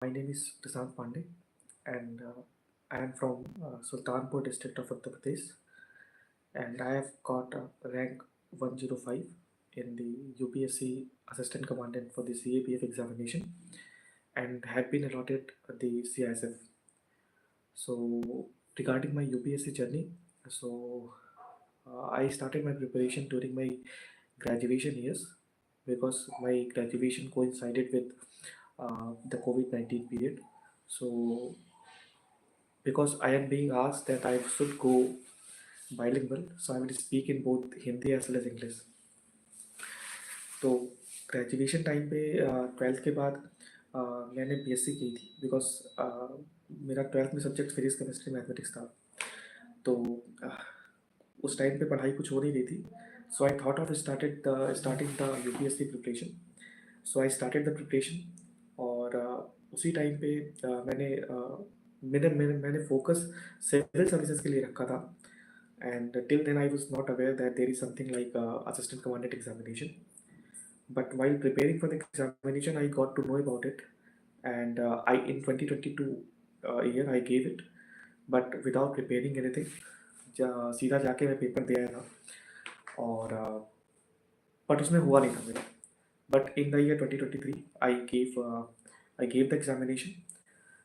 My name is Prashant Pandey, and I am from Sultanpur district of Uttar Pradesh, and I have got rank 105 in the UPSC Assistant Commandant for the CAPF examination, and have been allotted the CISF. So, regarding my UPSC journey, so I started my preparation during my graduation years because my graduation coincided with the COVID-19 period. So because I am being asked that I should go bilingual, so I will speak in both Hindi as well as English. तो graduation time पे twelfth के बाद मैंने BSc की थी because मेरा twelfth में subject physics chemistry mathematics था तो uh, उस टाइम पे पढ़ाई कुछ हो नहीं रही थी so I thought of starting the UPSC preparation so I started the preparation और उसी टाइम पे मैंने फोकस सिविल सर्विसेज के लिए रखा था and till then I was not aware that there is something like assistant commandant examination, but while preparing for the examination I got to know about it, and I in 2022 year I gave it, but without preparing anything. सीधा जाके मैं paper दे आया था और but उसमें हुआ नहीं था मेरा. But in the year 2023 I gave the examination,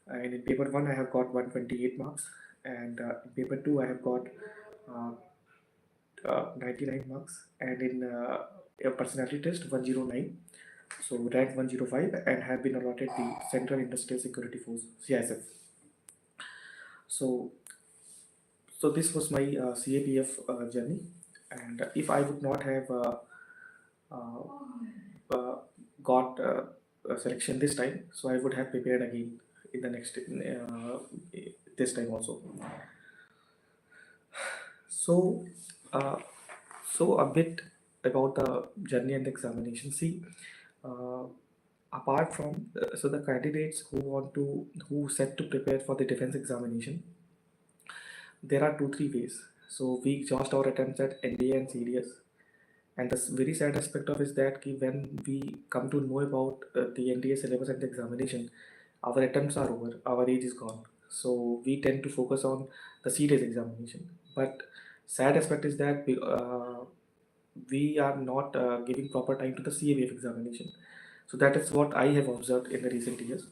and in paper 1 I have got 128 marks, and in paper 2 I have got uh, 99 marks, and in a personality test 109, so rank 105, and have been allotted the Central Industrial Security Force CISF. So this was my CAPF journey, and if I would not have uh, uh, got a selection this time, so I would have prepared again in the next this time also. So, uh, so a bit about the journey and the examination. See, uh, apart from so the candidates who set to prepare for the defense examination, there are two three ways. So we exhaust our attempts at NDA and CDS, and the very sad aspect of is that when we come to know about the NDA syllabus and the examination, our attempts are over, our age is gone. So we tend to focus on the CDS examination. But sad aspect is that we are not giving proper time to the CAVF examination. So that is what I have observed in the recent years.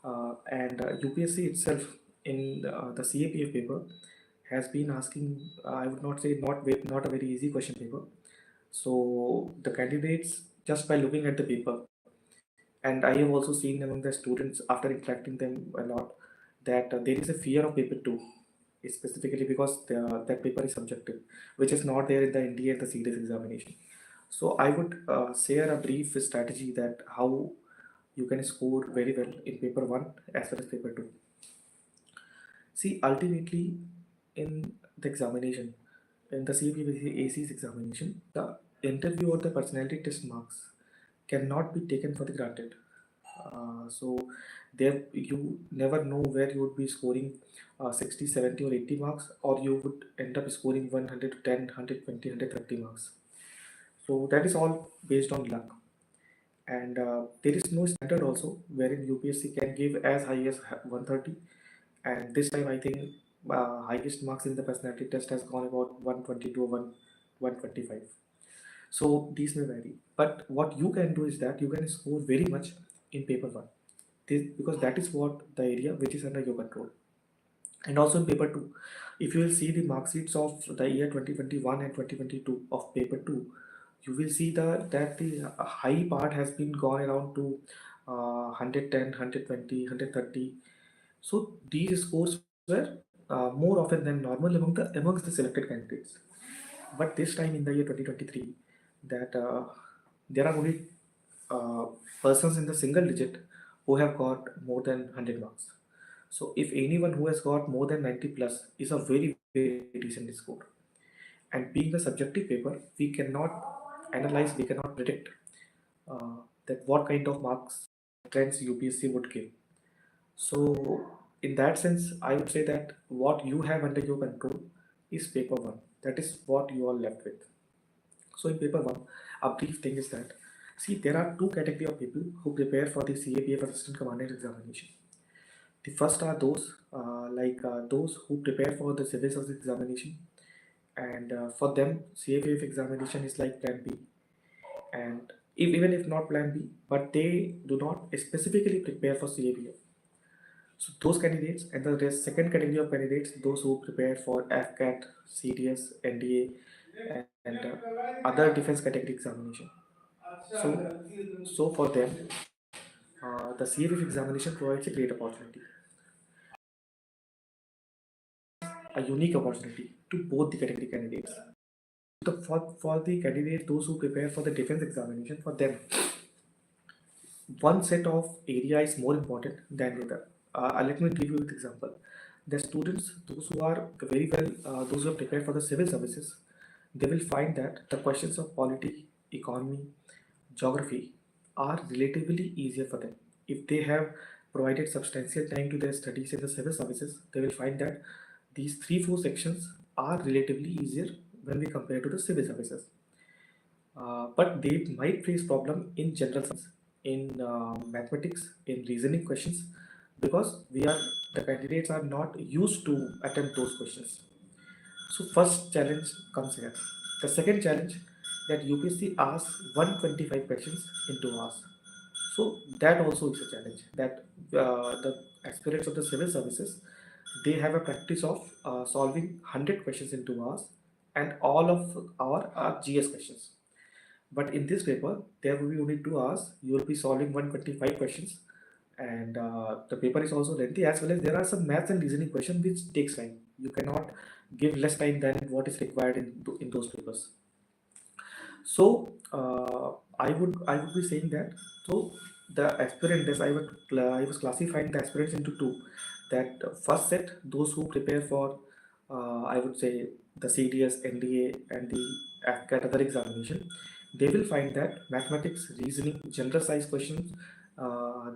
And UPSC itself in the CAPF paper has been asking, I would not say not a very easy question paper. So the candidates, just by looking at the paper, and I have also seen among the students after interacting them a lot that there is a fear of paper 2, specifically because that paper is subjective, which is not there in the NDA and the CDS examination. So I would share a brief strategy that how you can score very well in paper 1 as well as paper 2. See, ultimately in the examination, in the CPAC's examination, the interview or the personality test marks cannot be taken for the granted. So there you never know where you would be scoring 60, 70 or 80 marks, or you would end up scoring 110, 120, 130 marks. So that is all based on luck. And there is no standard also wherein UPSC can give as high as 130. And this time I think highest marks in the personality test has gone about 122 or 125. So these may vary. But what you can do is that you can score very much in paper 1. Because that is what the area which is under your control. And also in paper 2, if you will see the mark sheets of the year 2021 and 2022 of paper 2, you will see that the high part has been gone around to 110, 120, 130. So these scores were more often than normal amongst the selected candidates. But this time in the year 2023, that there are only uh, persons in the single digit who have got more than 100 marks. So if anyone who has got more than 90 plus is a very, very decent score. And being a subjective paper, we cannot analyze, we cannot predict that what kind of marks trends UPSC would give. So in that sense, I would say that what you have under your control is paper 1. That is what you are left with. So in paper 1, a brief thing is that See, there are two category of people who prepare for the CAPF Assistant Commandant examination. The first are those those who prepare for the civil service examination, and for them, CAPF examination is like Plan B. And even if not Plan B, but they do not specifically prepare for CAPF. So those candidates, and the second category of candidates, those who prepare for FCAT, CDS, NDA, and other defense category examination. So for them, the CAPF examination provides a great opportunity, a unique opportunity to both the category candidates. For the candidates, those who prepare for the defense examination, for them, one set of area is more important than the other. Let me give you an example. The students, those who are very well, those who are prepared for the civil services, they will find that the questions of polity, economy, geography are relatively easier for them. If they have provided substantial time to their studies in the civil services, they will find that these 3-4 sections are relatively easier when we compare to the civil services. But they might face problem in general science, in mathematics, in reasoning questions, because the candidates are not used to attempt those questions. So first challenge comes here. The second challenge, that UPSC asks 125 questions in 2 hours. So that also is a challenge. That the aspirants of the civil services, they have a practice of solving 100 questions in 2 hours, and all of our are GS questions. But in this paper, there will be only 2 hours. You will be solving 125 questions, and the paper is also lengthy, as well as there are some maths and reasoning questions which takes time. You cannot give less time than what is required in those papers. So I would be saying that, so the aspirant, as I was classifying the aspirants into two. That first set, those who prepare for I would say the CDS, NDA, and the AFCAT other examination, they will find that mathematics, reasoning, general science questions,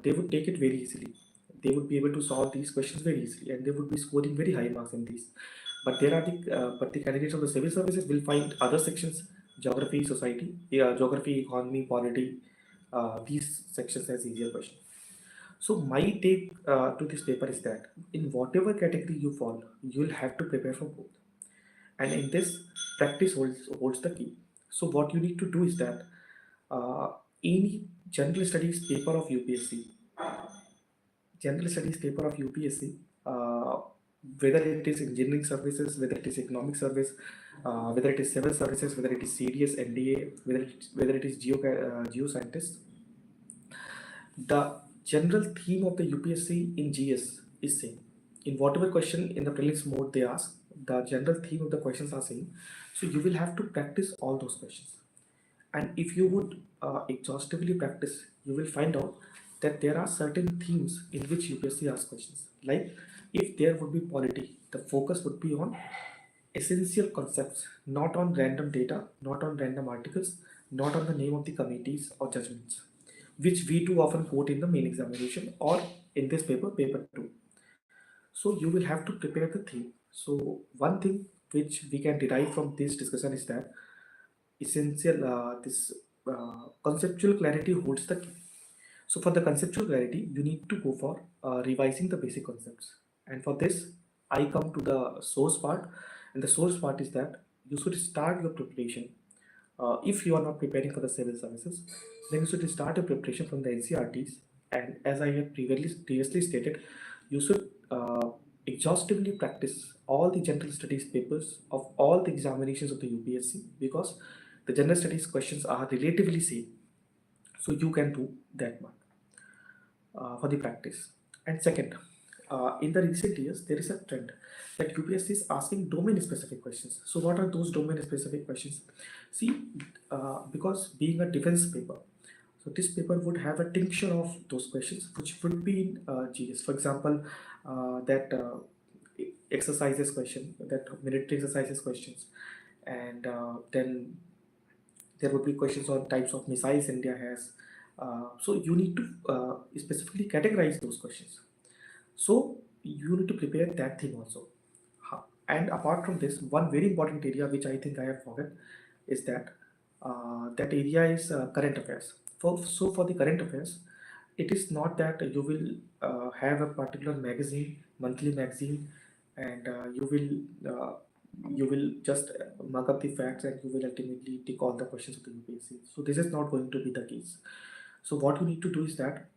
they would take it very easily. They would be able to solve these questions very easily, and they would be scoring very high marks in these. But the candidates of the civil services will find other sections, geography, society, geography, economy, polity, these sections as easier questions. So my take to this paper is that in whatever category you fall, you will have to prepare for both. And in this, practice holds the key. So what you need to do is that uh, any general studies paper of UPSC, whether it is engineering services, whether it is economic service, whether it is civil services, whether it is CDS, NDA, whether it is geoscientist, the general theme of the UPSC in GS is same. In whatever question in the prelims mode they ask, the general theme of the questions are same. So you will have to practice all those questions. And if you would exhaustively practice, you will find out that there are certain themes in which UPSC asks questions. Like if there would be polity, the focus would be on essential concepts, not on random data, not on random articles, not on the name of the committees or judgments, which we too often quote in the main examination or in this paper, paper 2. So you will have to prepare the theme. So one thing which we can derive from this discussion is that essential this conceptual clarity holds the key. So for the conceptual clarity, you need to go for revising the basic concepts. And for this, I come to the source part. And the source part is that you should start your preparation. If you are not preparing for the civil services, then you should start your preparation from the NCRTs. And as I have previously stated, you should exhaustively practice all the general studies papers of all the examinations of the UPSC, because the general studies questions are relatively same. So you can do that one for the practice. And second, in the recent years, there is a trend that UPSC is asking domain specific questions. So what are those domain specific questions? See, because being a defense paper, so this paper would have a tincture of those questions which would be in GS. For example, that exercises question, that military exercises questions, and then there would be questions on types of missiles India has. So you need to specifically categorize those questions. So you need to prepare that thing also. And apart from this, one very important area which I think I have forgotten is that that area is current affairs. For the current affairs, it is not that you will have a particular magazine, monthly magazine, and you will just mug up the facts and you will ultimately tick all the questions of the UPSC. So this is not going to be the case. So what you need to do is that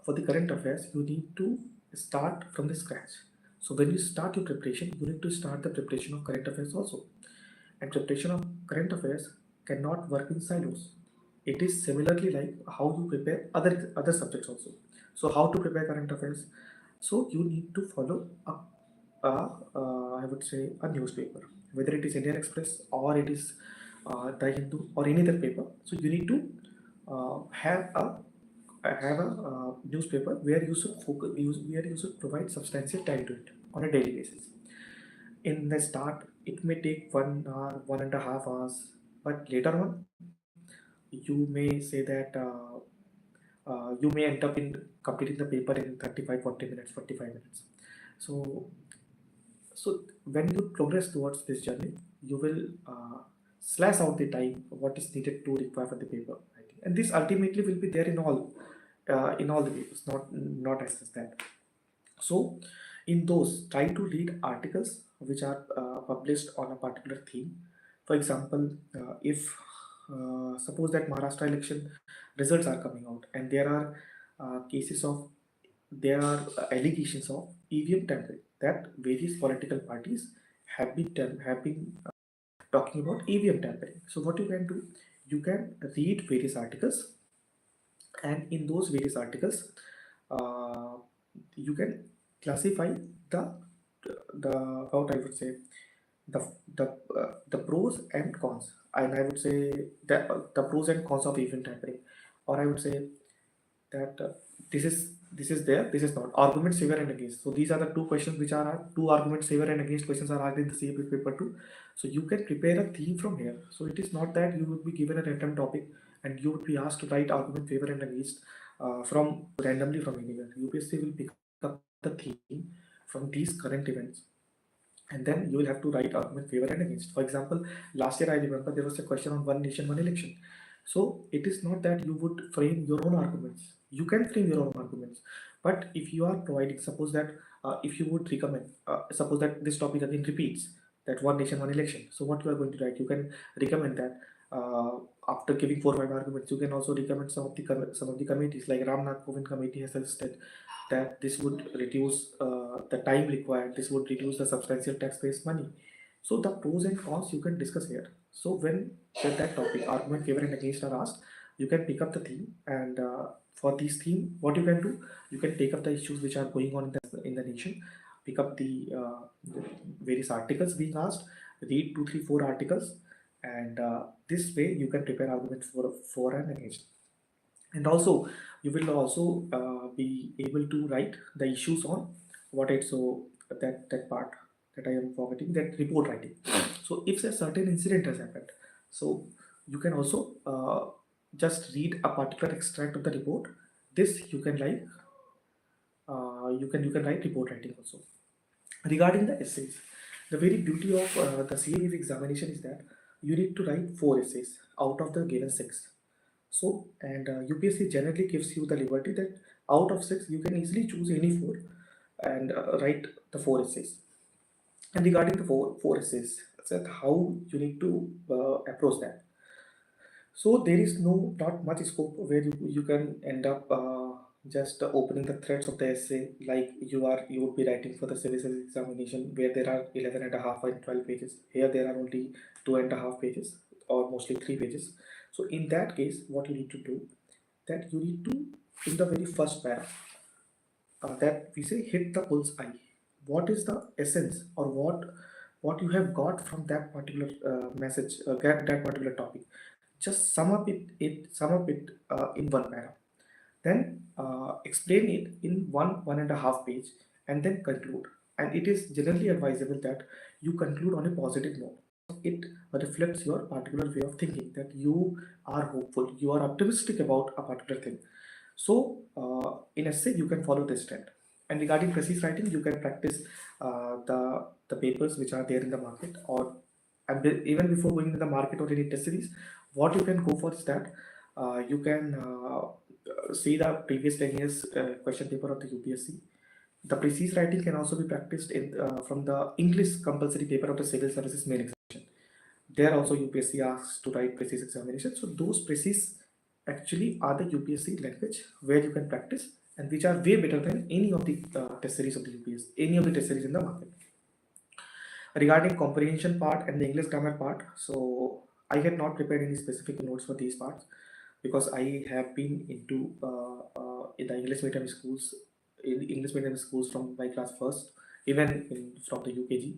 for the current affairs, you need to start from the scratch. So when you start your preparation, you need to start the preparation of current affairs also. And preparation of current affairs cannot work in silos. It is similarly like how you prepare other subjects also. So how to prepare current affairs? So you need to follow I would say a newspaper, whether it is Indian Express or it is the Hindu or any other paper. So you need to have a newspaper where you should focus, where you should provide substantial time to it on a daily basis. In the start, it may take 1 hour, 1.5 hours, but later on, you may say that you may end up in completing the paper in 35, 40 minutes, 45 minutes. So, so when you progress towards this journey, you will slash out the time what is needed to require for the paper writing, and this ultimately will be there in all the papers, not as that. So, in those, try to read articles which are published on a particular theme. For example, if suppose that Maharashtra election results are coming out, and there are allegations of EVM tampering, that various political parties have been talking about EVM tampering. So what you can do, you can read various articles, and in those various articles, uh, you can classify the the how I would say the the pros and cons, and I would say the pros and cons of event tampering, or I would say that this is not arguments favor and against. So these are the two questions which are two arguments favor and against questions are asked in the CAP paper 2. So you can prepare a theme from here. So it is not that you would be given a random topic and you would be asked to write argument favor and against from randomly from anywhere. UPSC will pick up the theme from these current events, and then you will have to write argument favor and against. For example, last year I remember there was a question on one nation, one election. So it is not that you would frame your own arguments. You can frame your own arguments, but if you are providing, suppose that if you would recommend, suppose that this topic again repeats, that one nation, one election. So what you are going to write, you can recommend that after giving 4 or 5 arguments, you can also recommend some of the committees, like Ramnath Kovind committee has suggested that this would reduce the time required, this would reduce the substantial tax-based money. So the pros and cons you can discuss here. So when that topic, argument, favor and against are asked, you can pick up the theme, and for this theme, what you can do, you can take up the issues which are going on in the nation, pick up the various articles being asked, read 2, 3, 4 articles, and this way you can prepare arguments for and against. And also you will also be able to write the issues on what it so that part that I am forgetting, that report writing. So if a certain incident has happened, so you can also just read a particular extract of the report. This you can you can write report writing also. Regarding the essays, the very beauty of the CAV examination is that you need to write 4 essays out of the given 6. So, and UPSC generally gives you the liberty that out of 6, you can easily choose any 4 and write the 4 essays. And regarding the four essays, said how you need to approach that. So there is not much scope where you can end up just opening the threads of the essay, like you would be writing for the civil service examination where there are 11.5 and 12 pages. Here there are only 2.5 pages or mostly 3 pages. So in that case, what you need to do, that you need to, in the very first paragraph, that we say hit the bull's eye. What is the essence, or what you have got from that particular message, that particular topic? Just sum up it in one paragraph. Then explain it in 1.5 page, and then conclude. And it is generally advisable that you conclude on a positive note. It reflects your particular way of thinking, that you are hopeful, you are optimistic about a particular thing. So in essay, you can follow this trend. And regarding precise writing, you can practice the papers which are there in the market, or even before going to the market or any test series, what you can go for is that You can see the previous 10 years question paper of the UPSC. The precise writing can also be practiced from the English compulsory paper of the civil services main examination. There also UPSC asks to write precise examination. So those precise actually are the UPSC language where you can practice, and which are way better than any of the test series of the UPSC, any of the test series in the market. Regarding comprehension part and the English grammar part, so I had not prepared any specific notes for these parts because I have been into in the English medium schools from my class first, even from the UKG.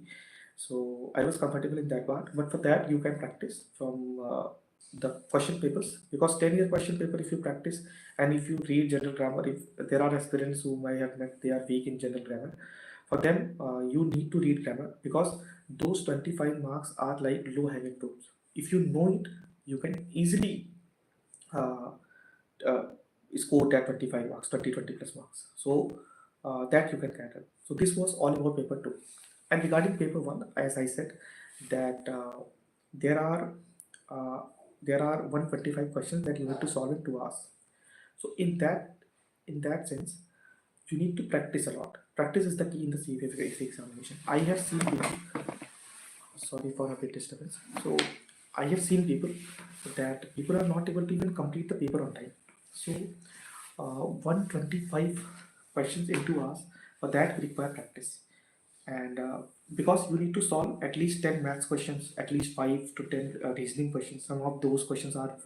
So I was comfortable in that part. But for that, you can practice from the question papers, because 10-year question paper, if you practice and if you read general grammar, if there are aspirants whom I have met, they are weak in general grammar. For them, you need to read grammar, because those 25 marks are like low hanging fruits. If you know it, you can easily uh, uh, score that 25 marks, 20 plus marks. So that you can gather. So this was all about paper 2. And regarding paper 1, as I said, that there are uh, there are 125 questions that you need to solve in 2 hours. So in that sense, you need to practice a lot. Practice is the key in the CFA examination. I have seen people, sorry for a bit disturbance. So I have seen that people are not able to even complete the paper on time. So 125 questions in 2 hours, for that we require practice. And because you need to solve at least 10 maths questions, at least 5 to 10 reasoning questions. Some of those questions are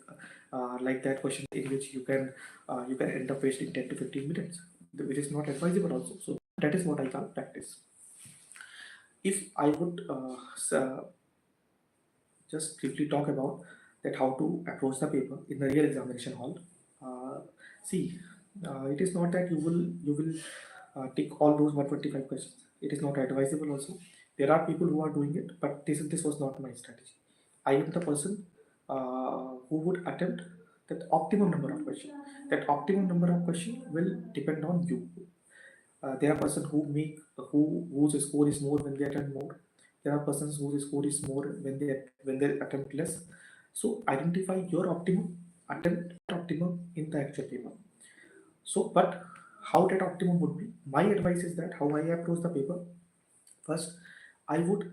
like that question in which you can end up wasting 10 to 15 minutes, which is not advisable also. So that is what I call practice. If I would just briefly talk about that how to approach the paper in the real examination hall. See, it is not that you will tick all those 125 questions. It is not advisable also. There are people who are doing it, but this was not my strategy. I am the person who would attempt that optimum number of questions. That optimum number of questions will depend on you. There are persons whose score is more when they attempt more. There are persons whose score is more when they attempt less. So identify your optimum, attempt optimum in the actual paper. So, but how that optimum would be? My advice is that how I approach the paper. First, I would,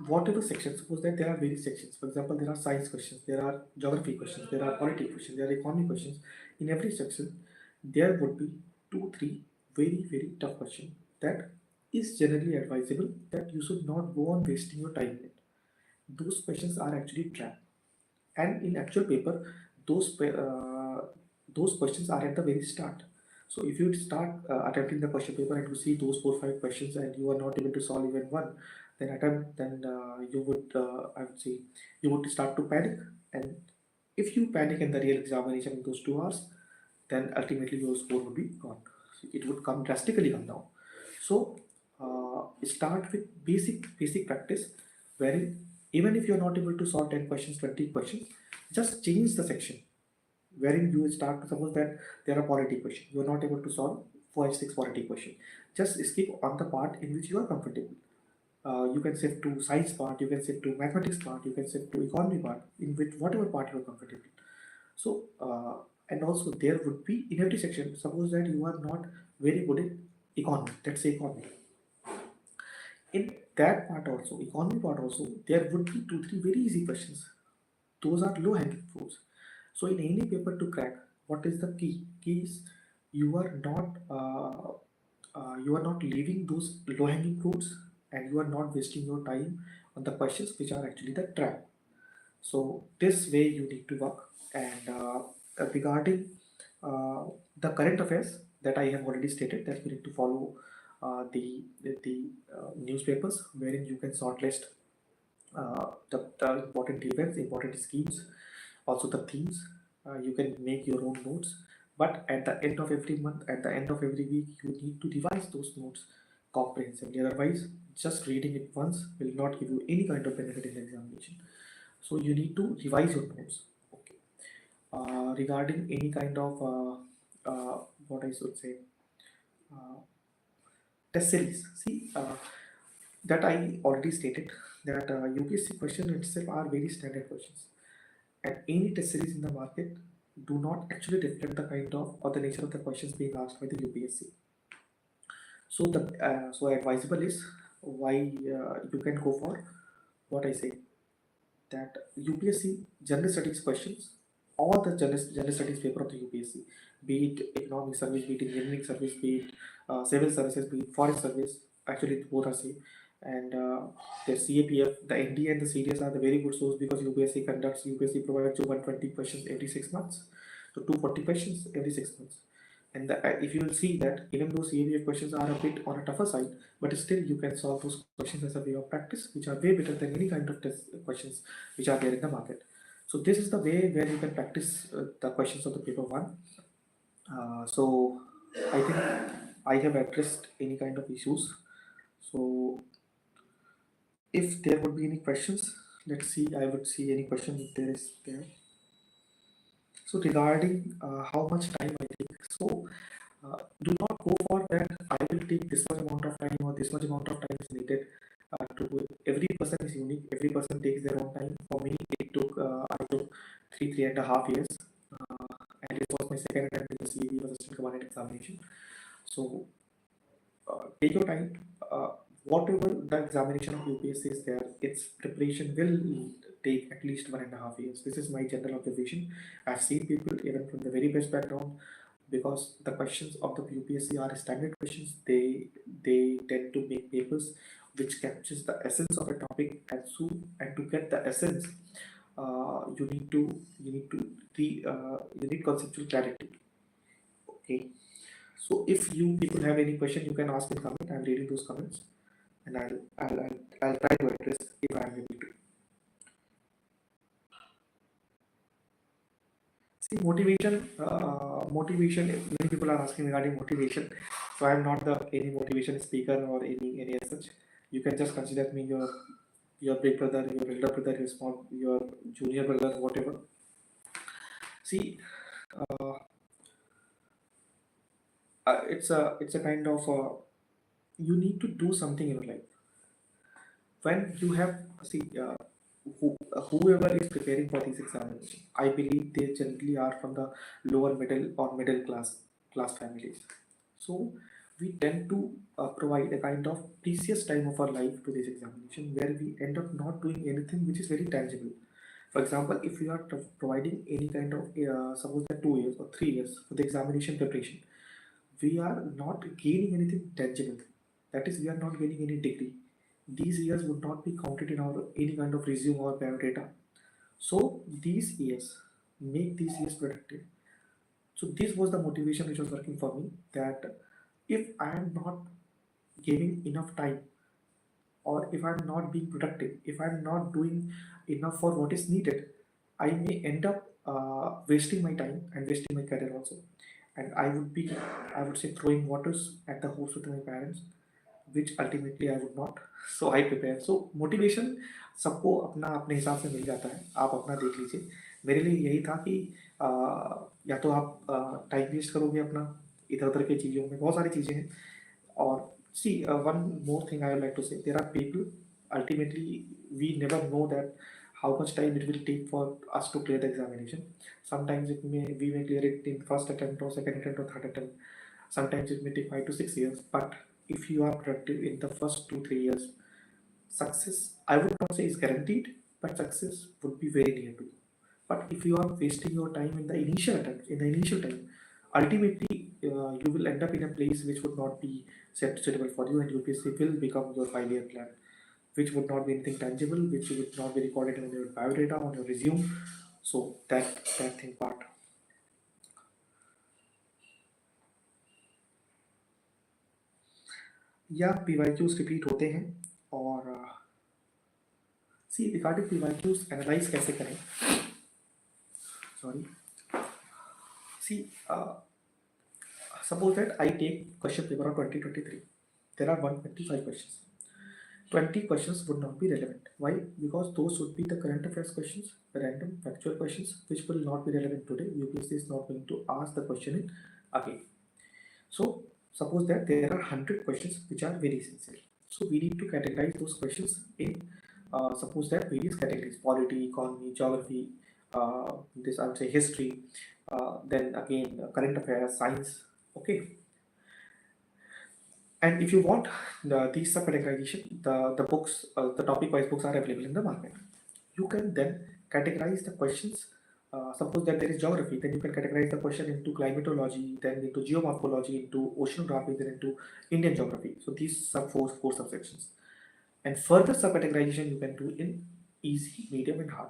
whatever section, suppose that there are various sections. For example, there are science questions, there are geography questions, there are politics questions, there are economy questions. In every section, there would be 2, 3 very tough questions that is generally advisable that you should not go on wasting your time in it. Those questions are actually trap, and in actual paper, those questions are at the very start. So if you start attempting the question paper and you see those 4, 5 questions and you are not able to solve even one, then you would I would say you would start to panic. And if you panic in the real examination in those 2 hours, then ultimately your score would be gone. It would drastically come down. So start with basic practice, wherein even if you're not able to solve 10 questions, 20 questions, just change the section wherein you start. Suppose that there are polity questions, you are not able to solve 5, 6 polity questions. Just skip on the part in which you are comfortable. You can shift to science part, you can shift to mathematics part, you can shift to economy part, in which whatever part you are comfortable. So, and also there would be in every section, suppose that you are not very good in economy, let's say economy. In that part also, economy part also, there would be 2, 3 very easy questions. Those are low hanging fruits. So in any paper to crack, what is the key? Key is you are not leaving those low hanging fruits, and you are not wasting your time on the questions which are actually the trap. So this way you need to work. And regarding uh, the current affairs, that I have already stated that you need to follow the newspapers, wherein you can shortlist the important events, important schemes, also the themes. You can make your own notes, but at the end of every month, at the end of every week, you need to revise those notes comprehensively. Otherwise, just reading it once will not give you any kind of benefit in the examination. So you need to revise your notes. Okay. Regarding any kind of what I should say, uh, test series. See, that I already stated that UPSC questions itself are very standard questions, and any test series in the market do not actually reflect the kind of or the nature of the questions being asked by the UPSC. So so advisable is why you can go for what I say, that UPSC general studies questions, all the general studies paper of the UPSC, be it economic service, be it engineering service, be it civil services, be it foreign service, actually both are same. And the CAPF, the ND and the CDS are the very good source because UPSC provides you 120 questions every 6 months, so 240 questions every 6 months. And if you will see that even though CAPF questions are a bit on a tougher side, but still you can solve those questions as a way of practice, which are way better than any kind of test questions which are there in the market. So this is the way where you can practice the questions of the paper one. So I think I have addressed any kind of issues. So if there would be any questions, let's see. I would see any question if there is there. So regarding how much time I take, so do not go for that. I will take this much amount of time or this much amount of time is needed to do it. Every person is unique. Every person takes their own time. For me, I took 3.5 years, and it was my second attempt in the CEB was assistant commandant examination. So take your time. Whatever the examination of UPSC is there, its preparation will take at least 1.5 years. This is my general observation. I've seen people even from the very best background, because the questions of the UPSC are standard questions. They tend to make papers which captures the essence of a topic, and to get the essence, you need conceptual clarity. Okay. So if you people have any question, you can ask in comment. I'm reading those comments, and I'll try to address if I'm able to. See, motivation. Many people are asking regarding motivation. So I'm not any motivation speaker or any as such. You can just consider me your big brother, your elder brother, your junior brother, whatever. See, uh, it's a kind of you need to do something in your life. When you have whoever is preparing for these examinations, I believe they generally are from the lower middle or middle class families. So we tend to provide a kind of precious time of our life to this examination, where we end up not doing anything which is very tangible. For example, if we are providing any kind of suppose that 2 years or 3 years for the examination preparation, we are not gaining anything tangible. That is, we are not gaining any degree. These years would not be counted in our any kind of resume or biodata. So these years, make these years productive. So this was the motivation which was working for me, that if I am not giving enough time, or if I'm not being productive, if I'm not doing enough for what is needed, I may end up wasting my time and wasting my career also. And I would say, throwing waters at the horse with my parents, which ultimately I would not. So I prepare. So motivation सबको अपना अपने हिसाब से मिल जाता है, आप अपना देख लीजिए. मेरे लिए यही था कि या तो आप टाइम वेस्ट करोगे अपना इधर उधर की चीज़ों में, बहुत सारी चीज़ें हैं. और see, one more thing I would like to say, there are people, ultimately we never know that how much time it will take for us to clear the examination. Sometimes we may clear it in first attempt or second attempt or third attempt. Sometimes it may take 5 to 6 years, but if you are productive in the first 2 3 years, success, I would not say is guaranteed, but success would be very near to you. But if you are wasting your time in the initial attempt, in the initial time, ultimately you will end up in a place which would not be suitable for you, and UPSC will become your 5 year plan, which would not be anything tangible, which would not be recorded on your biodata, on your resume. So that thing part. या PYQs repeat होते हैं, और सी regarding PYQs analyse कैसे करें. Sorry. See, suppose that I take question paper of 2023. There are 125 questions. 20 questions would not be relevant. Why? Because those would be the current affairs questions, random factual questions, which will not be relevant today. UPSC is not going to ask the question in again. So suppose that there are 100 questions which are very essential. So we need to categorize those questions in suppose that various categories: polity, economy, geography, this I would say history, then again current affairs, science. Okay, and if you want these sub-categorization, the books, the topic-wise books are available in the market. You can then categorize the questions. Suppose that there is geography, then you can categorize the question into climatology, then into geomorphology, into oceanography, then into Indian geography. So these are four subsections. And further sub-categorization you can do in easy, medium, and hard.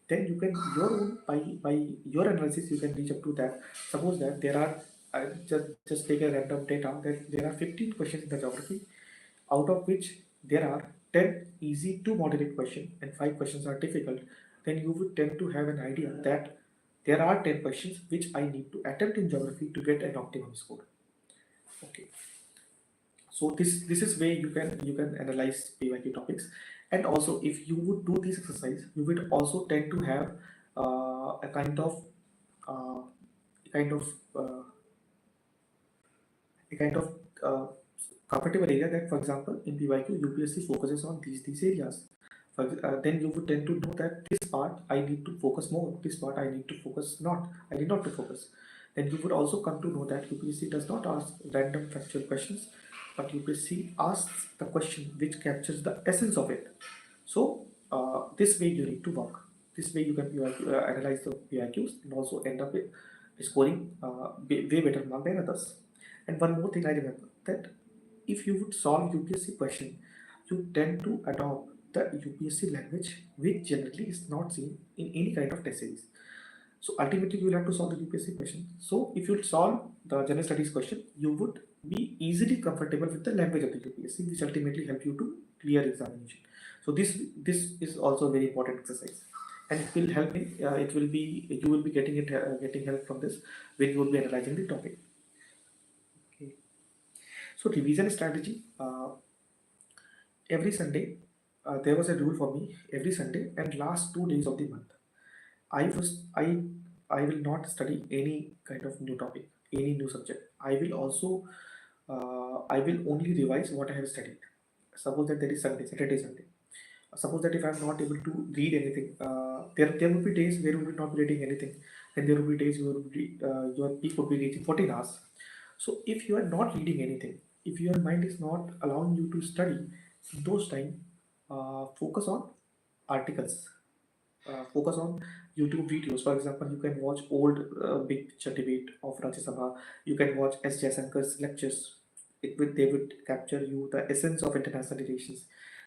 Then you can your own by your analysis you can reach up to that. Suppose that there are just take a random data that there are 15 questions in the geography, out of which there are 10 easy to moderate questions and 5 questions are difficult. Then you would tend to have an idea that there are 10 questions which I need to attempt in geography to get an optimum score. Okay, so this is where you can analyze PYQ topics. And also if you would do this exercise, you would also tend to have a uh, kind of uh, a kind of uh, comfortable area that, for example, in PYQ, UPSC focuses on these areas. Then you would tend to know that this part I need to focus more, this part I need to focus not, I need not to focus. Then you would also come to know that UPSC does not ask random factual questions, but UPSC asks the question which captures the essence of it. So this way you need to work. This way you can analyze the PIQs and also end up with scoring way better mark than others. And one more thing I remember that if you would solve UPSC question, you tend to adopt the UPSC language, which generally is not seen in any kind of test series. So ultimately, you will have to solve the UPSC question. So if you solve the general studies question, you would be easily comfortable with the language of the UPSC, which ultimately help you to clear examination. So this is also a very important exercise, and it will help in. It will be you will be getting help from this when you will be analyzing the topic. Okay. So revision strategy. Every Sunday, there was a rule for me. Every Sunday and last 2 days of the month, I was I will not study any kind of new topic, any new subject. I will also I will only revise what I have studied. Suppose that there is Saturday, Sunday. Suppose that if I am not able to read anything, there will be days where you will not be reading anything, and there will be days your peak would be reaching 14 hours. So if you are not reading anything, if your mind is not allowing you to study, in those time, focus on articles, focus on YouTube videos. For example, you can watch old big picture debate of Rajya Sabha. You can watch S. Jaisankar's lectures. They would capture you the essence of international relations.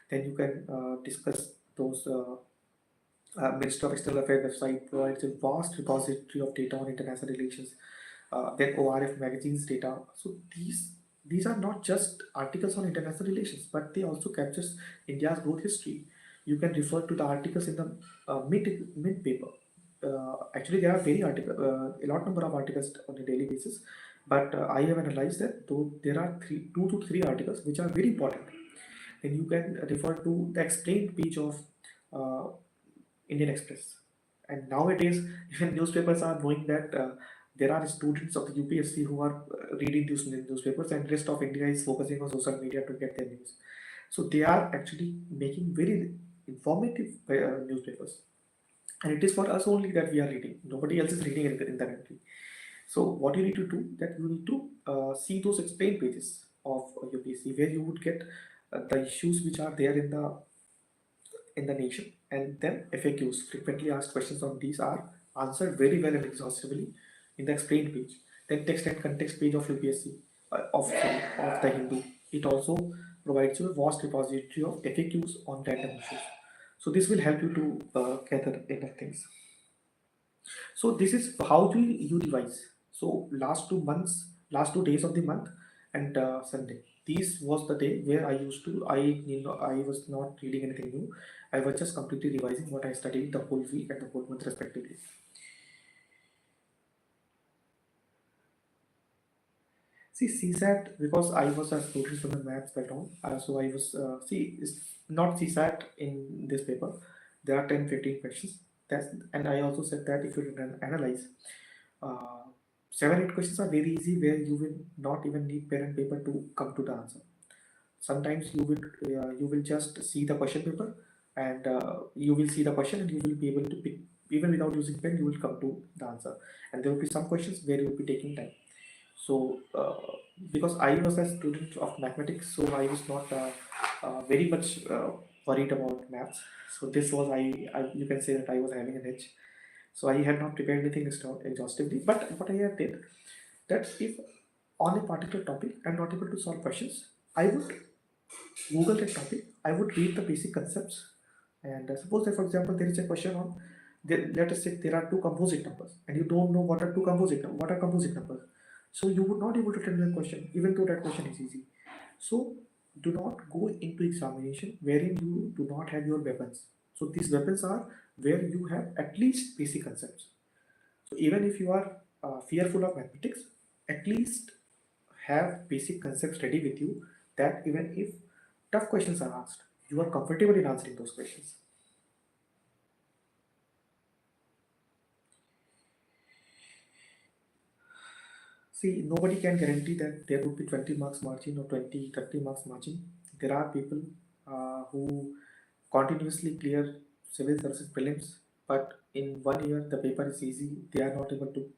Then you can discuss those. Minister of External Affairs website provides a vast repository of data on international relations. Then ORF magazine's data. So these are not just articles on international relations, but they also captures India's growth history. You can refer to the articles in the mid paper. Actually, there are a lot number of articles on a daily basis, but I have analyzed that though there are 2 to 3 articles which are very important. Then you can refer to the explained page of uh, Indian Express. And nowadays, even newspapers are knowing that there are students of the UPSC who are reading these newspapers, and rest of India is focusing on social media to get their news. So they are actually making very informative newspapers, and it is for us only that we are reading. Nobody else is reading in the country. So what you need to do that you need to see those explained pages of UPSC where you would get the issues which are there in the nation, and then FAQs, frequently asked questions on these, are answered very well and exhaustively in the explained page. Then text and context page of UPSC, of the Hindu. It also provides you a vast repository of FAQs on random issues. So this will help you to gather enough things. So this is how you revise. So last 2 days of the month, and Sunday. This was the day where I was not reading anything new. I was just completely revising what I studied the whole week and the whole month respectively. See, CSAT, because I was a student from the maths background, so I was, it's not CSAT in this paper. There are 10-15 questions. And I also said that if you analyze, uh, 7-8 questions are very easy where you will not even need pen and paper to come to the answer. Sometimes you will just see the question paper, and you will see the question and you will be able to pick even without using pen, you will come to the answer. And there will be some questions where you will be taking time. So, because I was a student of mathematics, so I was not very much worried about maths. So this was you can say that I was having an edge. So I had not prepared anything exhaustively. But what I had did, that if on a particular topic I'm not able to solve questions, I would Google that topic. I would read the basic concepts, and suppose that, for example, there is a question on, let us say there are two composite numbers, and you don't know what are composite numbers. So you would not able to tell the question, even though that question is easy. So do not go into examination wherein you do not have your weapons. So these weapons are where you have at least basic concepts. So even if you are fearful of mathematics, at least have basic concepts ready with you, that even if tough questions are asked, you are comfortable in answering those questions. See, nobody can guarantee that there would be 20 marks margin or 20, 30 marks margin. There are people who continuously clear civil services prelims, but in 1 year the paper is easy. They are not able to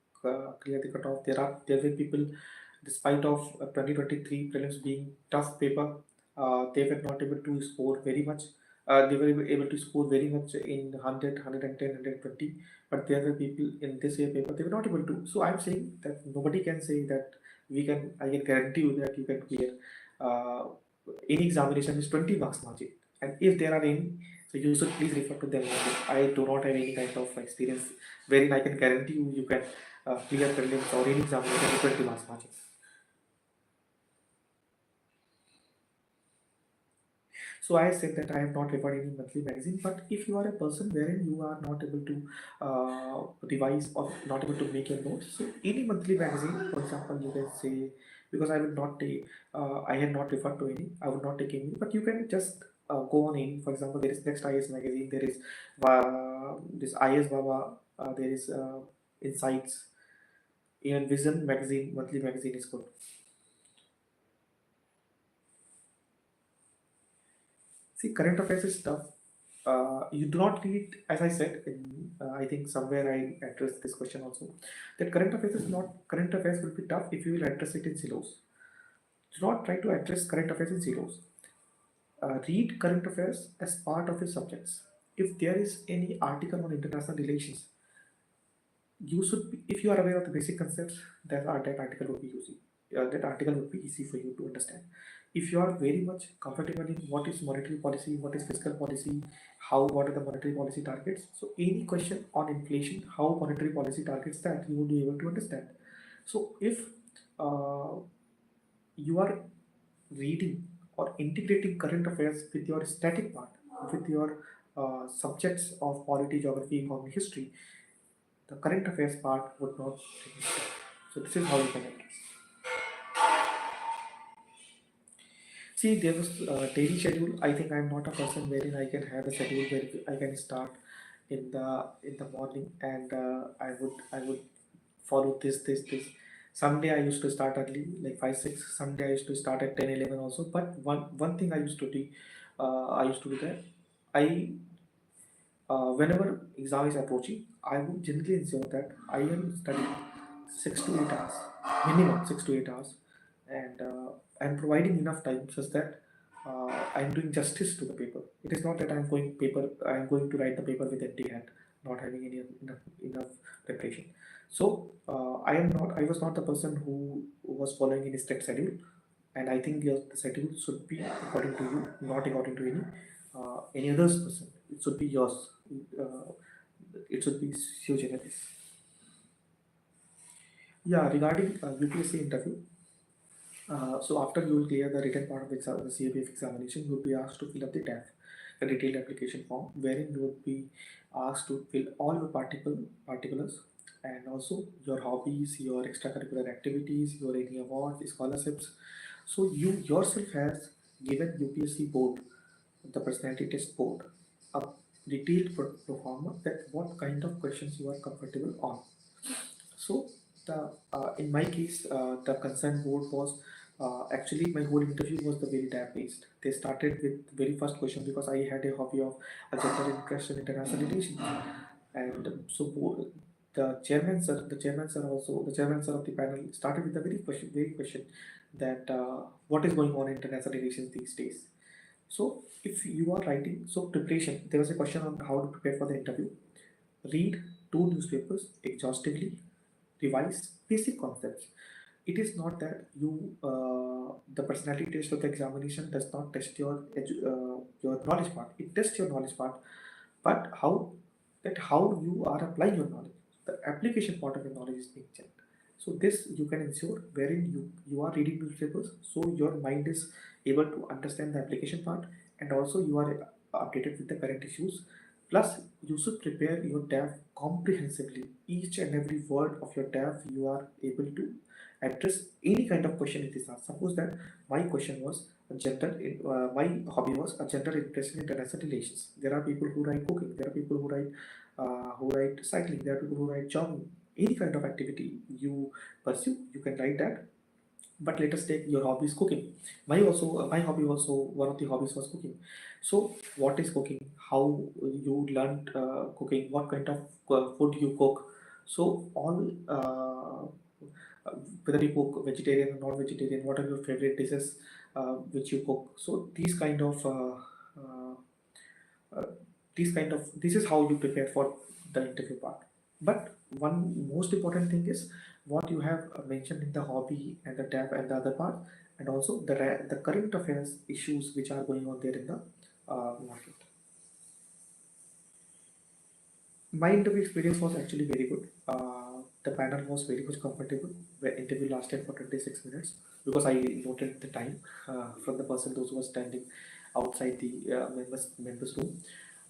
clear the cutoff. There were people, despite of 2023 prelims being tough paper, they were not able to score very much. They were able to score very much in 100, 110, 120, but there were people in this year paper they were not able to. So I'm saying that nobody can say that I can guarantee you that you can clear uh, any examination is 20 marks margin. And if there are any, so you should please refer to them. I do not have any kind of experience wherein I can guarantee you can clear prelims or any examination with 20 marks margin. So I said that I have not referred any monthly magazine, but if you are a person wherein you are not able to revise or not able to make your notes, so any monthly magazine, for example, you can say, because I will not take, I had not referred to any, I would not take any, but you can just go on any. For example, there is Next IS magazine, there is this IS Baba, there is Insights, even Vision magazine, monthly magazine is good. See, current affairs is tough. You do not need, as I said, I think somewhere I addressed this question also, that current affairs will be tough if you will address it in silos. Do not try to address current affairs in silos. Read current affairs as part of your subjects. If there is any article on international relations, you should be, if you are aware of the basic concepts, that article would be easy. That article would be easy for you to understand. If you are very much comfortable in what is monetary policy, what is fiscal policy, what are the monetary policy targets, so any question on inflation, how monetary policy targets that, you will be able to understand. So if uh, you are reading or integrating current affairs with your static part, with your subjects of polity, geography, economy, history, the current affairs part would not change. So this is how you can address. See, there was a daily schedule. I think I'm not a person wherein I can have a schedule where I can start in the morning, and I would follow this. Someday I used to start early, like 5 6. Someday I used to start at 10 11 also. But one thing I used to do that. I Whenever exam is approaching, I would generally ensure that I am studying 6 to 8 hours, minimum 6 to 8 hours, and I'm providing enough time such that I'm doing justice to the paper. It is not that I'm going to write the paper with empty hand, not having any enough preparation. So I was not the person who was following any strict schedule, and I think the schedule should be according to you, not according to any other's person. It should be yours. Uh, it should be sui generis. Yeah, regarding UPSC interview, so after you will clear the written part of the CAPF examination, you will be asked to fill up the TAF, the detailed application form, wherein you will be asked to fill all your particulars, and also your hobbies, your extracurricular activities, your any awards, scholarships. So you yourself has given UPSC board, the personality test board, a detailed performer that what kind of questions you are comfortable on. So in my case, the concerned board was actually my whole interview was the very tab based. They started with very first question because I had a hobby of a general interest in international relations, And the chairman sir of the panel started with a very question that what is going on in international relations these days. So if you are writing, so preparation, there was a question on how to prepare for the interview. Read two newspapers exhaustively, revise basic concepts. It is not that the personality test of the examination does not test your knowledge part. It tests your knowledge part, but how you are applying your knowledge. The application part of your knowledge is being checked. So this you can ensure wherein you are reading newspapers, so your mind is able to understand the application part, and also you are updated with the current issues. Plus, you should prepare your TAF comprehensively. Each and every word of your TAF you are able to address any kind of question it is asked. Suppose that my question was my hobby was a general interest in international relations. There are people who write cooking. There are people who write cycling. There are people who write jogging. Any kind of activity you pursue, you can write that. But let us take your hobby is cooking. My hobby also, one of the hobbies was cooking. So what is cooking? How you learned cooking? What kind of food you cook? So all whether you cook vegetarian or non-vegetarian, what are your favorite dishes which you cook? So uh, uh, this is how you prepare for the interview part. But one most important thing is what you have mentioned in the hobby and the tab and the other part, and also the current affairs issues which are going on there in the market. My interview experience was actually very good. The panel was very much comfortable. The interview lasted for 26 minutes because I noted the time from the person those who were standing outside the members room,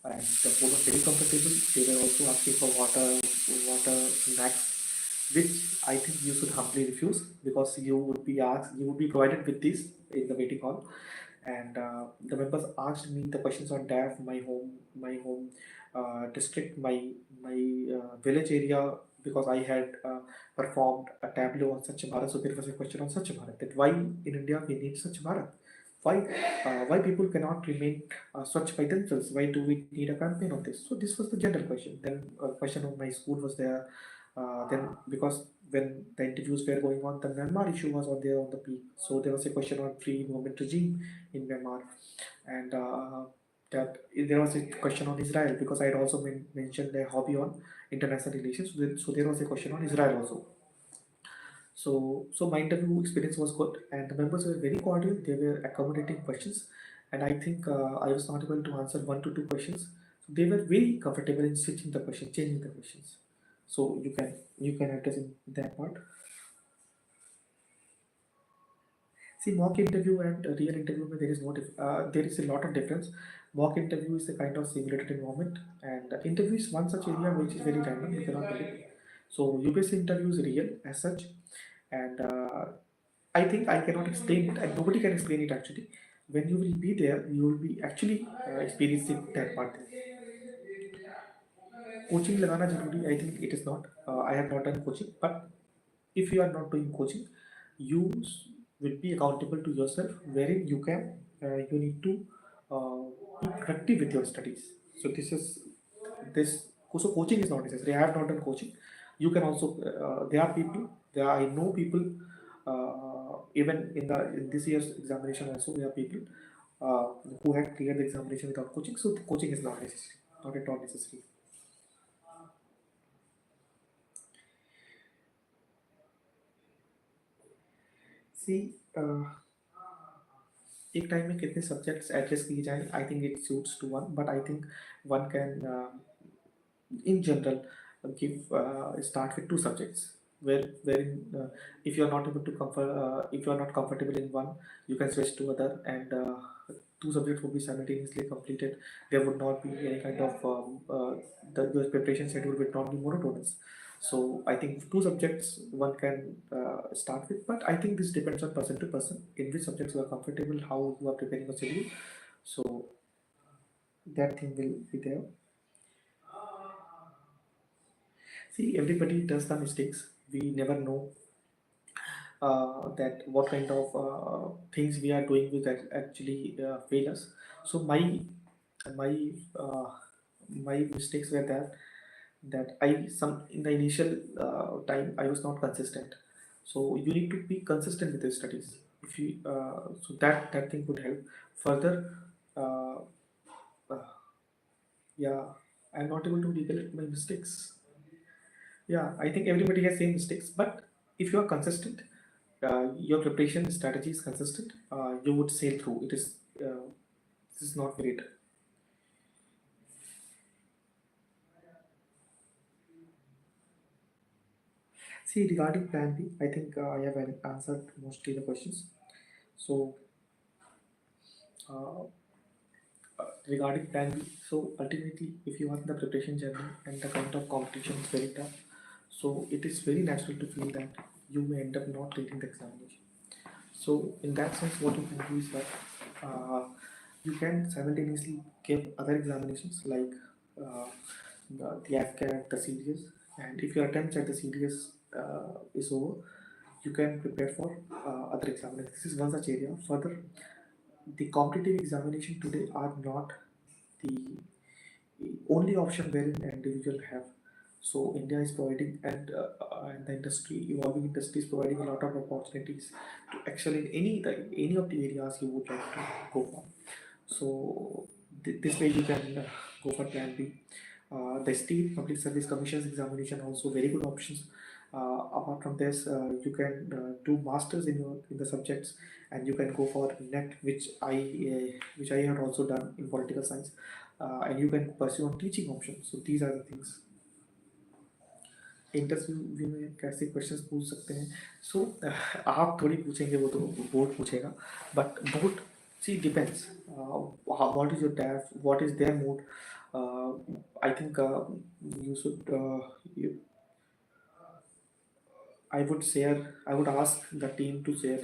and the board was very comfortable. They were also asking for water, snacks, which I think you should humbly refuse because you would be provided with this in the waiting hall. And the members asked me the questions on DAF, my home district, my village area, because I had performed a tableau on Swachh Bharat. So there was a question on Swachh Bharat, that why in India we need Swachh Bharat, why people cannot remain Swachh by themselves, why do we need a campaign on this? So this was the general question. Then a question on my school was there. Then because when the interviews were going on, the Myanmar issue was on there on the peak. So there was a question on free movement regime in Myanmar, and that there was a question on Israel because I had also mentioned a hobby on international relations. So there was a question on Israel also. So my interview experience was good, and the members were very cordial. They were accommodating questions, and I think I was not able to answer one to two questions. So they were very comfortable in switching the question, changing the questions. So you can address in that part. See, mock interview and real interview, there is a lot of difference. Mock interview is a kind of simulated environment, and interview is one such area which is very random. You cannot predict. So UPSC interview is real as such, and I think I cannot explain it, and nobody can explain it actually. When you will be there, you will be actually experiencing that part. Coaching लगाना जरूरी, I think it is not. I have not done coaching, but if you are not doing coaching, you will be accountable to yourself, wherein you need to uh, be productive with your studies. So this so coaching is not necessary. I have not done coaching. You can also there I know people even in this year's examination also there are people uh, who had cleared the examination without coaching. So the coaching is not necessary, not at all necessary. See, एक time में कितने subjects address किए जाएँ, I think it suits to one, but I think one can in general give start with two subjects wherein if you are not able to if you are not comfortable in one, you can switch to other, and two subjects will be simultaneously completed. There would not be any kind of your preparation schedule would not be monotonous. So I think two subjects one can start with, but I think this depends on person to person in which subjects you are comfortable, how you are preparing a schedule. So that thing will be there. See, everybody does the mistakes. We never know that what kind of things we are doing will actually fail us. So my uh, my mistakes were that that I some in the initial time I was not consistent. So you need to be consistent with your studies. If you so that thing would help further. Uh, uh, yeah, I'm not able to recollect my mistakes. Yeah, I think everybody has same mistakes, but if you are consistent, your preparation strategy is consistent, you would sail through. This is not great. See, regarding Plan B, I think I have answered mostly the questions. So, uh, regarding Plan B, so ultimately, if you are in the preparation journey and the kind of competition is very tough, so it is very natural to feel that you may end up not taking the examination. So, in that sense, what you can do is that uh, you can simultaneously give other examinations like uh, the AFCAT, the CDS, and if your attempts at the CDS is over, you can prepare for other examinations. This is one such area. Further, the competitive examination today are not the only option wherein an individual have. So India is providing and the industry, evolving industry is providing a lot of opportunities to excel in any of the areas you would like to go for. So this way you can go for Plan B. The State Public Service Commission's examination also very good options. Apart from this, you can do masters in the subjects, and you can go for NET, which I had also done in political science, and you can pursue on teaching options. So these are the things. Interview में कैसे questions पूछ सकते हैं सो आप थोड़ी पूछेंगे वो तो बोर्ड पूछेगा but board see depends what is your DAF what is their mood I think you should I would share, I would ask the team to share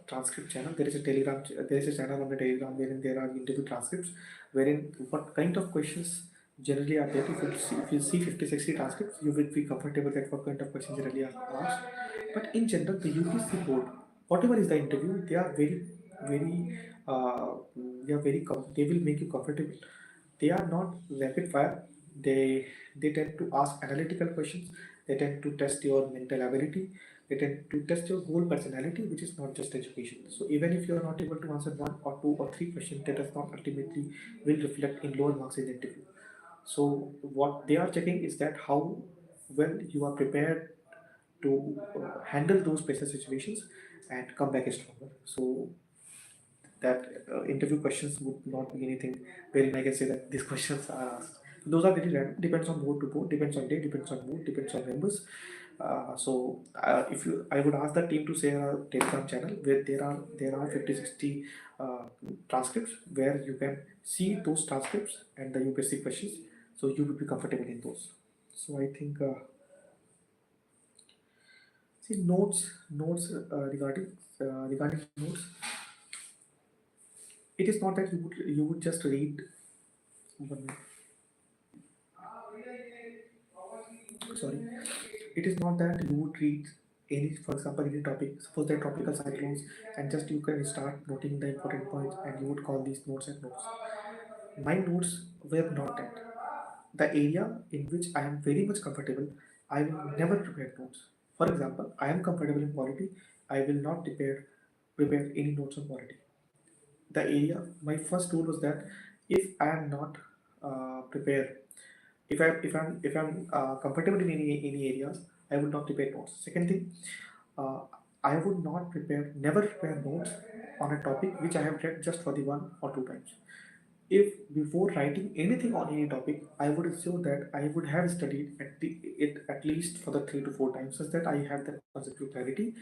transcript channel. There is a there is a channel on the Telegram wherein there are interview transcripts, wherein what kind of questions generally are there. If you see 50, 60 transcripts, you will be comfortable that what kind of questions generally are asked. But in general, the UPSC board, whatever is the interview, they are very, they are they will make you comfortable. They are not rapid fire. They tend to ask analytical questions. They tend to test your mental ability. They tend to test your whole personality, which is not just education. So even if you are not able to answer one or two or three questions, that does not ultimately will reflect in lower marks in the interview. So what they are checking is that how well you are prepared to handle those pressure situations and come back stronger. So that interview questions would not be anything wherein I can say that these questions are asked. Those are very random, depends on board to board, depends on day, depends on mood, depends on members. If you, I would ask the team to share a Telegram channel where there are 50, 60 transcripts where you can see those transcripts and the UPSC questions, so you will be comfortable in those. So I think see notes regarding notes. It is not that you would just read one sorry, it is not that you would read any, for example, any topic, suppose they're tropical cyclones, and just you can start noting the important points and you would call these notes and notes. My notes were not that. The area in which I am very much comfortable, I will never prepare notes. For example, I am comfortable in polity, I will not prepare any notes on polity. The area, my first rule was that if I am not prepared, if I'm comfortable in any areas, I would not prepare notes. Second thing, uh, I would not never prepare notes on a topic which I have read just for the one or two times. If before writing anything on any topic, I would ensure that I would have studied it at least for the 3 to 4 times, such that I have the conceptual clarity,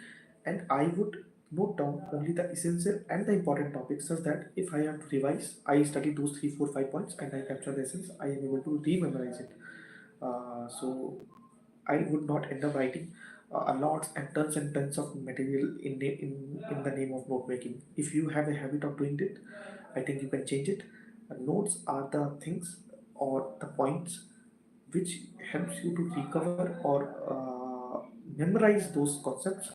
and I would note down only the essential and the important topics, such that if I have to revise, I study those 3, 4, 5 points and I capture the essence. I am able to re-memorize it. So I would not end up writing a lots and tons of material in the name of note making. If you have a habit of doing it, I think you can change it. Notes are the things or the points which helps you to recover or memorize those concepts.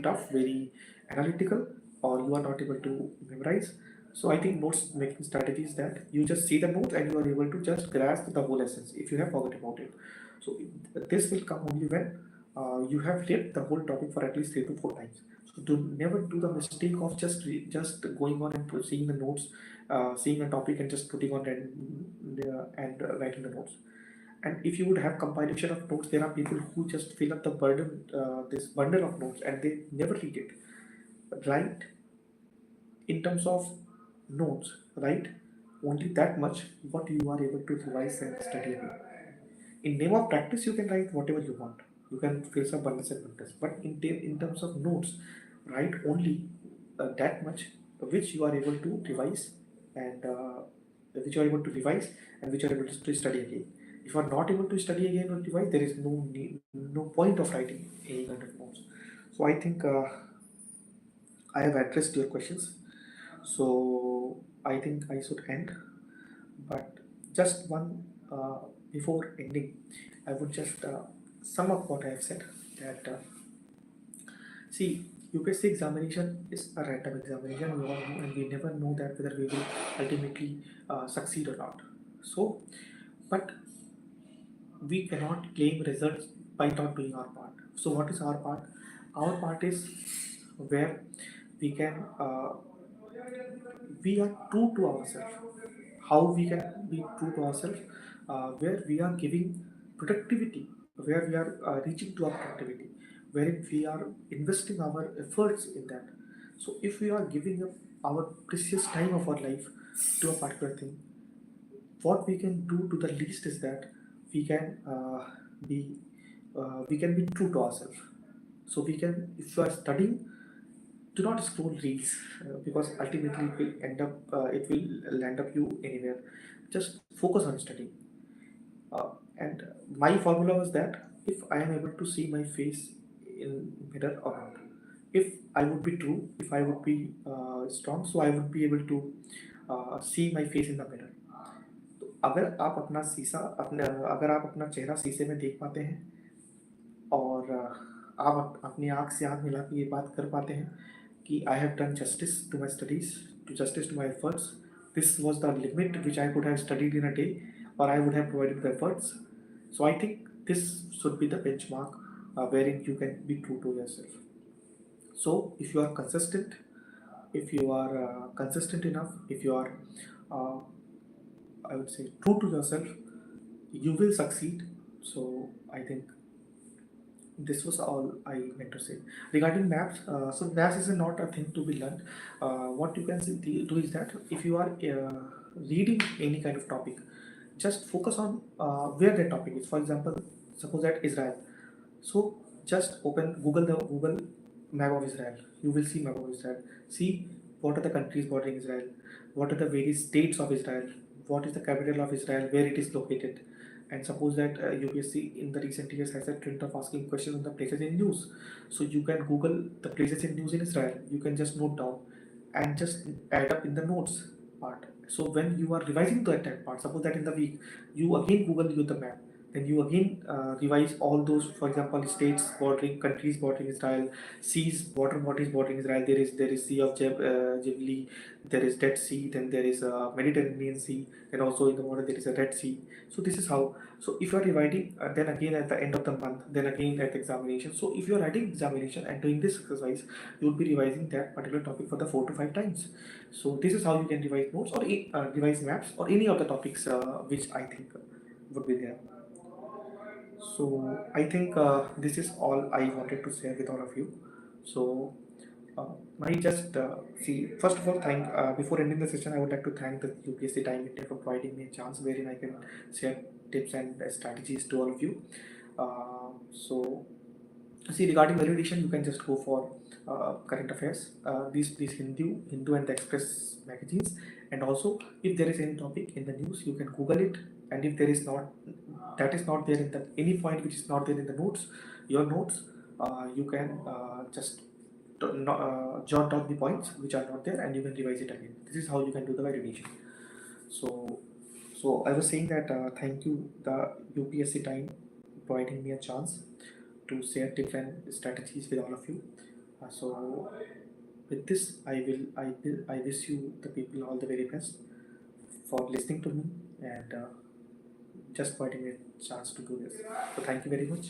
Tough, very analytical, or you are not able to memorize. So I think notes making strategy is that you just see the notes and you are able to just grasp the whole essence if you have forgot about it. So this will come only when you have read the whole topic for at least 3 to 4 times. So do never do the mistake of just going on and seeing the notes, seeing a topic and just putting on and writing the notes. And if you would have compilation of notes, there are people who just fill up the burden, this bundle of notes, and they never read it. Right? In terms of notes, right? Only that much what you are able to revise and study again. In name of practice, you can write whatever you want. You can fill some bundles and bundles. But in terms of notes, write only that much which you are able to revise and which you are able to revise and which you are able to study again. If you are not able to study again or revise, there is no need, no point of writing any kind of notes. So I think I have addressed your questions. So I think I should end. But just one before ending, I would just sum up what I have said. That see, UPSC examination is a random examination. We all know, and we never know that whether we will ultimately succeed or not. So, but we cannot claim results by not doing our part. So, what is our part? Our part is where we can we are true to ourselves. How we can be true to ourselves? Where we are giving productivity, where we are reaching to our productivity, wherein we are investing our efforts in that. So, if we are giving up our precious time of our life to a particular thing, what we can do to the least is that we can be we can be true to ourselves. So we can, if you are studying, do not scroll reels because ultimately it will end up it will land up you anywhere. Just focus on studying. And my formula was that if I am able to see my face in mirror or not, if I would be true, if I would be strong, so I would be able to see my face in the mirror. तो अगर आप अपना शीशा अपने अगर आप अपना चेहरा शीशे में देख पाते हैं और आप अपनी आँख से आँख मिला के ये बात कर पाते हैं कि I have done justice to my studies, to justice to my efforts, this was the limit which I could have studied in a day और I would have provided the efforts. So I think this should be the benchmark wherein you can be true to yourself. So if you are consistent, if you are consistent enough, if you are uh, I would say true to yourself, you will succeed. So I think this was all I meant to say regarding maps. So maps is not a thing to be learned. What you can do is that if you are reading any kind of topic, just focus on where the topic is. For example, suppose that Israel. So just open Google map of Israel. You will see map of Israel. See what are the countries bordering Israel, what are the various states of Israel, what is the capital of Israel, where it is located. And suppose that UPSC in the recent years has a trend of asking questions on the places in news. So you can Google the places in news in Israel. You can just note down and just add up in the notes part. So when you are revising that part, suppose that in the week you again Google you the map, then you again revise all those, for example, states bordering, countries bordering Israel, seas, water bodies bordering Israel. There is Sea of Galilee, there is Dead Sea, then there is Mediterranean Sea, and also in the water there is a Red Sea. So this is how. So if you are dividing, then again at the end of the month, then again at the examination. So if you are writing examination and doing this exercise, you will be revising that particular topic for the 4 to 5 times. So this is how you can revise notes or revise maps or any of the topics which I think would be there. So I think this is all I wanted to share with all of you. So I just see, first of all, thank before ending the session, I would like to thank the UPSC Time India for providing me a chance wherein I can share tips and strategies to all of you. So see, regarding validation, you can just go for current affairs, these Hindu and the Express magazines, and also if there is any topic in the news, you can Google it, and if there is not, that is not there in the any point which is not there in the notes, your notes, you can just jot down the points which are not there, and you can revise it again. This is how you can do the validation. So, so I was saying that thank you the UPSC time providing me a chance to share different strategies with all of you. So with this, I wish you the people all the very best for listening to me and just providing me a chance to do this. So thank you very much.